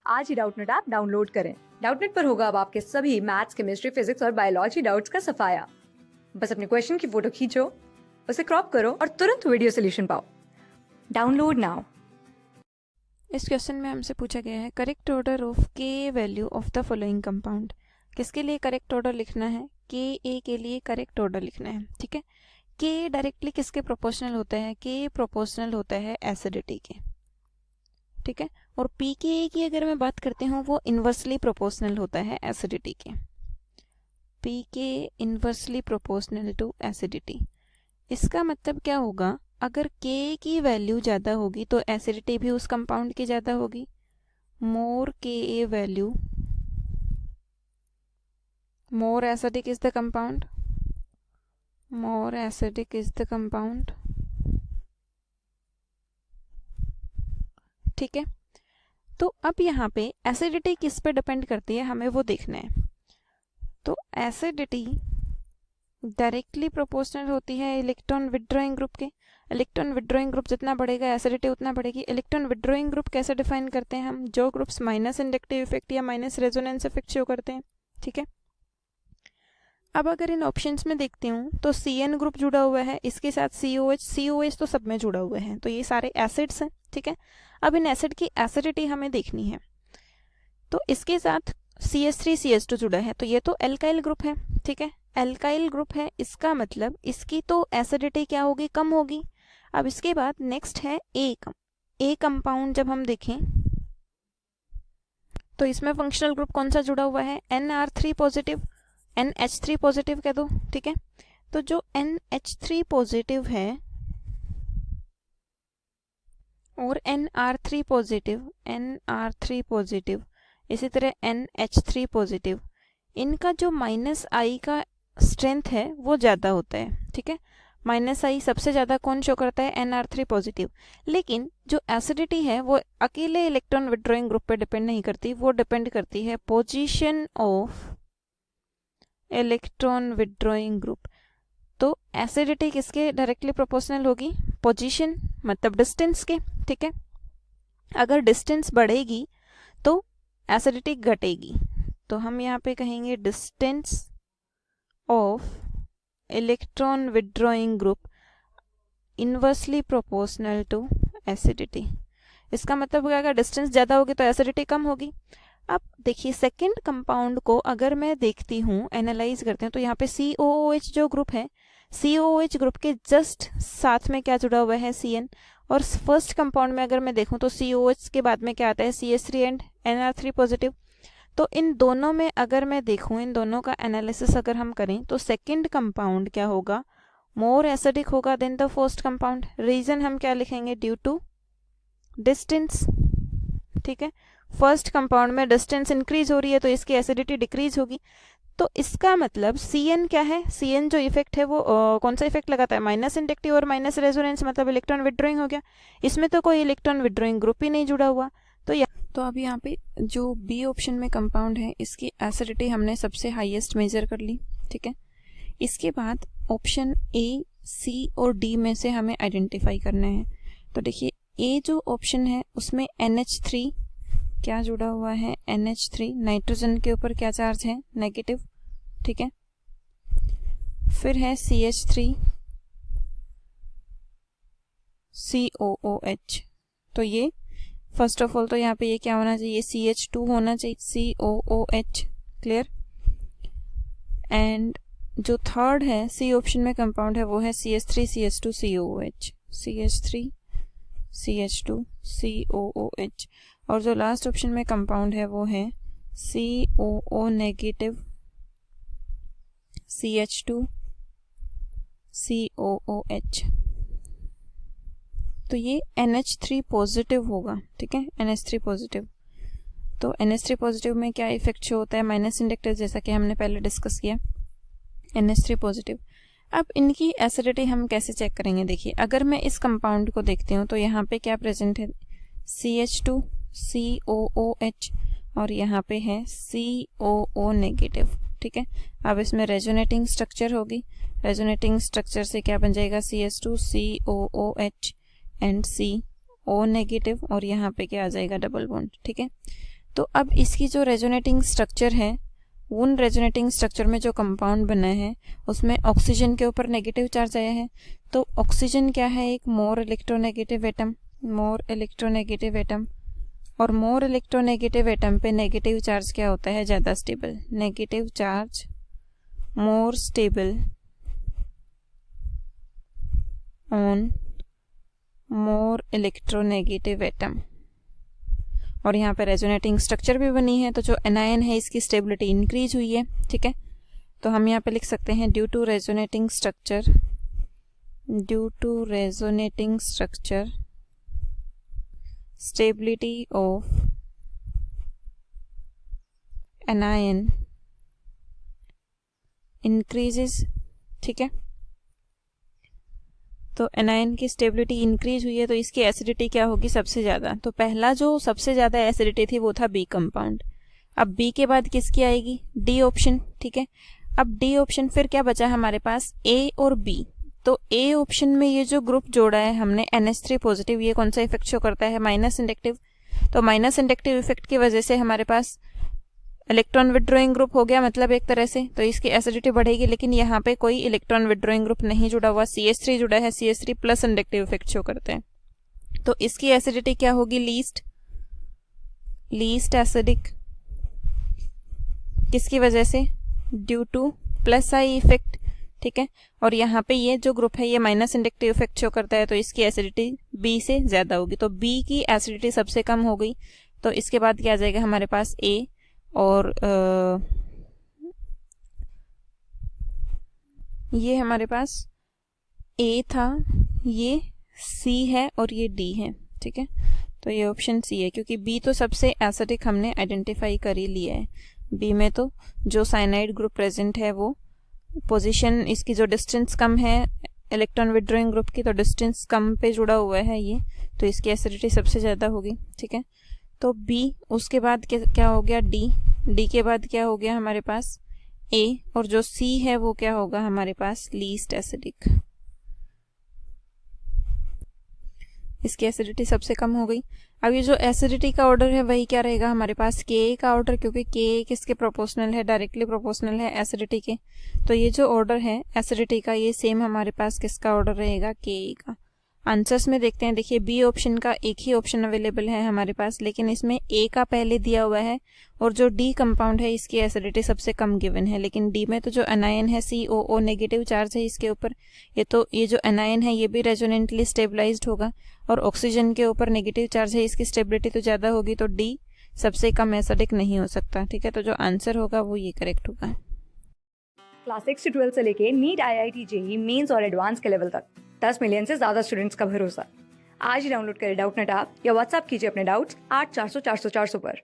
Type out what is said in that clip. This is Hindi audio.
आज ही डाउटनेट ऐप डाउनलोड करें। डाउटनेट पर होगा अब आपके सभी मैथ्स, केमिस्ट्री, फिजिक्स और बायोलॉजी डाउट्स का सफाया। बस अपने क्वेश्चन की फोटो खींचो, उसे क्रॉप करो और तुरंत वीडियो सोल्यूशन पाओ। Download now. इस क्वेश्चन में हमसे पूछा गया है करेक्ट ऑर्डर ऑफ के value of the following compound. किसके लिए करेक्ट ऑर्डर लिखना है? के ए के लिए करेक्ट ऑर्डर लिखना है। ठीक है, के डायरेक्टली किसके प्रोपोर्शनल होता है? के प्रोपोर्शनल होता है एसिडिटी के। ठीक है, और पी के ए की अगर मैं बात करती हूँ वो इन्वर्सली प्रोपोर्शनल होता है एसिडिटी के। पी के इन्वर्सली प्रोपोर्शनल टू एसिडिटी। इसका मतलब क्या होगा? अगर के की वैल्यू ज़्यादा होगी तो एसिडिटी भी उस कंपाउंड की ज़्यादा होगी। More K a value, more acidic is the compound, more acidic is the compound. ठीक है, तो अब यहाँ पे एसिडिटी किस पे डिपेंड करती है हमें वो देखना है। तो एसिडिटी डायरेक्टली प्रोपोर्शनल होती है इलेक्ट्रॉन विड्रॉइंग ग्रुप के। इलेक्ट्रॉन विड्रॉइंग ग्रुप जितना बढ़ेगा एसिडिटी उतना बढ़ेगी। इलेक्ट्रॉन विड्रॉइंग ग्रुप कैसे डिफाइन करते हैं हम? जो ग्रुप्स माइनस इंडक्टिव इफेक्ट या माइनस रेजोनेंस इफेक्ट शो करते हैं। ठीक है, अब अगर इन ऑप्शंस में देखती हूँ तो CN ग्रुप जुड़ा हुआ है, इसके साथ COH तो सब में जुड़ा हुआ है, तो ये सारे एसिड्स हैं। ठीक है, अब इन एसिड की एसिडिटी हमें देखनी है। तो इसके साथ CH3CH2 जुड़ा है, तो ये तो एल्काइल ग्रुप है। ठीक है, एल्काइल ग्रुप है, इसका मतलब इसकी तो एसिडिटी क्या होगी? कम होगी। अब इसके बाद नेक्स्ट है ए कंपाउंड। जब हम देखें तो इसमें फंक्शनल ग्रुप कौन सा जुड़ा हुआ है? NR3 पॉजिटिव, NH3 पॉजिटिव कह दो। ठीक है, तो जो NH3 पॉजिटिव है और NR3 पॉजिटिव, इसी तरह NH3 पॉजिटिव, इनका जो -I का स्ट्रेंथ है वो ज़्यादा होता है। ठीक है, -I सबसे ज़्यादा कौन शो करता है? NR3 positive. लेकिन जो एसिडिटी है वो अकेले इलेक्ट्रॉन विड्रॉइंग ग्रुप पे डिपेंड नहीं करती, वो डिपेंड करती है position of electron withdrawing group. तो एसिडिटी किसके डायरेक्टली प्रोपोर्शनल होगी? पोजीशन मतलब डिस्टेंस के। ठीक है, अगर डिस्टेंस बढ़ेगी तो एसिडिटी घटेगी, तो हम यहाँ पे कहेंगे distance of electron withdrawing group inversely proportional to acidity. इसका मतलब क्या? अगर डिस्टेंस ज़्यादा होगी तो एसिडिटी कम होगी। अब देखिए सेकंड कंपाउंड को अगर मैं देखती हूँ, एनालाइज करते हैं, तो यहाँ पे COOH जो ग्रुप है, COOH ग्रुप के जस्ट साथ में क्या जुड़ा हुआ है? CN। और फर्स्ट कंपाउंड में अगर मैं देखूँ तो COH के बाद में क्या आता है? CH3 and NR3 positive. तो इन दोनों में अगर मैं देखूँ, इन दोनों का एनालिसिस अगर हम करें तो सेकंड कंपाउंड क्या होगा? मोर एसिडिक होगा then the first compound. Reason हम क्या लिखेंगे? Due to distance. ठीक है, फर्स्ट कंपाउंड में डिस्टेंस इंक्रीज हो रही है तो इसकी एसिडिटी डिक्रीज होगी। तो इसका मतलब CN क्या है? CN जो इफेक्ट है वो कौन सा इफेक्ट लगाता है? माइनस इंडक्टिव और माइनस रेजोनेंस, मतलब इलेक्ट्रॉन विड्रॉइंग हो गया। इसमें तो कोई इलेक्ट्रॉन विड्रॉइंग ग्रुप ही नहीं जुड़ा हुआ। तो अब यहाँ पे जो बी ऑप्शन में कंपाउंड है इसकी एसिडिटी हमने सबसे हाईएस्ट मेजर कर ली। ठीक है, इसके बाद ऑप्शन A, C और D में से हमें आइडेंटिफाई करना है। तो देखिए A जो ऑप्शन है उसमें NH3 क्या जुड़ा हुआ है? NH3 नाइट्रोजन के ऊपर क्या चार्ज है? नेगेटिव। ठीक है, फिर है CH3 COOH। तो ये फर्स्ट ऑफ ऑल तो यहाँ पे ये क्या होना चाहिए? CH2 होना चाहिए, COOH। क्लियर। एंड जो थर्ड है C ऑप्शन में कंपाउंड है वो है CH3 CH2 COOH, CH3 CH2 COOH। और जो लास्ट ऑप्शन में कंपाउंड है वो है COO नेगेटिव CH2 COOH। तो ये NH3 पॉजिटिव होगा। ठीक है, NH3 पॉजिटिव। तो NH3 पॉजिटिव में क्या इफेक्ट शो होता है? माइनस इंडक्टिव, जैसा कि हमने पहले डिस्कस किया। NH3 positive. अब इनकी एसिडिटी हम कैसे चेक करेंगे? देखिए अगर मैं इस कंपाउंड को देखती हूँ तो यहाँ पे क्या प्रेजेंट है? CH2 COOH और यहाँ पे है COO नेगेटिव। ठीक है, अब इसमें रेजोनेटिंग स्ट्रक्चर होगी। रेजोनेटिंग स्ट्रक्चर से क्या बन जाएगा? CH2 COOH and CO negative और यहाँ पे क्या आ जाएगा? Double bond. ठीक है, तो अब इसकी जो रेजोनेटिंग स्ट्रक्चर है, उन रेजोनेटिंग स्ट्रक्चर में जो कंपाउंड बना है उसमें ऑक्सीजन के ऊपर नेगेटिव चार्ज आया है। तो ऑक्सीजन क्या है, एक more electronegative atom, more electronegative atom, और मोर इलेक्ट्रोनेगेटिव एटम पे नेगेटिव चार्ज क्या होता है, ज़्यादा stable, negative charge more stable on more electronegative atom. और यहाँ पे रेजोनेटिंग स्ट्रक्चर भी बनी है, तो जो एनायन है इसकी स्टेबिलिटी इंक्रीज हुई है, ठीक है। तो हम यहाँ पे लिख सकते हैं due to resonating structure, due to resonating structure stability of anion increases, ठीक है। तो एनायन की स्टेबिलिटी इंक्रीज हुई है, तो इसकी एसिडिटी क्या होगी, सबसे ज़्यादा। तो पहला जो सबसे ज़्यादा एसिडिटी थी वो था बी कंपाउंड। अब बी के बाद किसकी आएगी, डी ऑप्शन, ठीक है। अब डी ऑप्शन, फिर क्या बचा हमारे पास, ए और बी। तो ए ऑप्शन में ये जो ग्रुप जोड़ा है हमने NH3 पॉजिटिव, ये कौन सा इफेक्ट शो करता है, माइनस इंडक्टिव। तो माइनस इंडक्टिव इफेक्ट की वजह से हमारे पास इलेक्ट्रॉन विड्रॉइंग ग्रुप हो गया, मतलब एक तरह से, तो इसकी एसिडिटी बढ़ेगी। लेकिन यहाँ पे कोई इलेक्ट्रॉन विड्रॉइंग ग्रुप नहीं जुड़ा हुआ, CH3 जुड़ा है, CH3 plus inductive effect show करते हैं। तो इसकी एसिडिटी क्या होगी, लीस्ट एसिडिक, किसकी वजह से, due two plus I effect, ठीक है। और यहाँ पे ये जो ग्रुप है ये माइनस इंडक्टिव इफेक्ट शो करता है, तो इसकी एसिडिटी बी से ज्यादा होगी। तो बी की एसिडिटी सबसे कम हो गई। तो इसके बाद क्या आ जाएगा हमारे पास, ए, और ये हमारे पास ए था, ये सी है और ये डी है, ठीक है। तो ये ऑप्शन सी है, क्योंकि बी तो सबसे एसिडिक हमने आइडेंटिफाई कर ही लिया है। बी में तो जो साइनाइड ग्रुप प्रेजेंट है वो पोजीशन, इसकी जो डिस्टेंस कम है इलेक्ट्रॉन विड्रॉइंग ग्रुप की, तो डिस्टेंस कम पे जुड़ा हुआ है ये, तो इसकी एसिडिटी सबसे ज़्यादा होगी, ठीक है। तो बी, उसके बाद क्या हो गया, डी, डी के बाद क्या हो गया हमारे पास, ए, और जो सी है वो क्या होगा हमारे पास, लीस्ट एसिडिक। इसकी एसिडिटी सबसे कम हो गई। अब ये जो एसिडिटी का ऑर्डर है वही क्या रहेगा हमारे पास, के का ऑर्डर, क्योंकि के किसके प्रोपोर्शनल है, डायरेक्टली प्रोपोर्शनल है एसिडिटी के। तो ये जो ऑर्डर है एसिडिटी का, ये सेम हमारे पास किसका ऑर्डर रहेगा, के का। आंसर्स में देखते हैं, देखिए बी ऑप्शन का एक ही ऑप्शन अवेलेबल है हमारे पास, लेकिन इसमें ए का पहले दिया हुआ है, और जो डी कंपाउंड है इसकी एसिडिटी सबसे कम गिवन है। लेकिन डी में तो जो एनायन है COO नेगेटिव चार्ज है इसके ऊपर, ये जो एनायन है ये भी रेजोनेंटली स्टेबलाइज्ड होगा, और ऑक्सीजन के ऊपर नेगेटिव चार्ज है, इसकी स्टेबिलिटी तो ज़्यादा होगी, तो डी सबसे कम एसिडिक नहीं हो सकता, ठीक है। तो जो आंसर होगा वो ये करेक्ट होगा। क्लास 6 से 12 से लेके नीट, IIT, JEE मेंस और एडवांस के लेवल तक 10 मिलियन से ज्यादा स्टूडेंट्स का भरोसा। आज ही डाउनलोड करें डाउटनेट ऐप या व्हाट्सएप कीजिए अपने डाउट्स 8400 400 400 पर।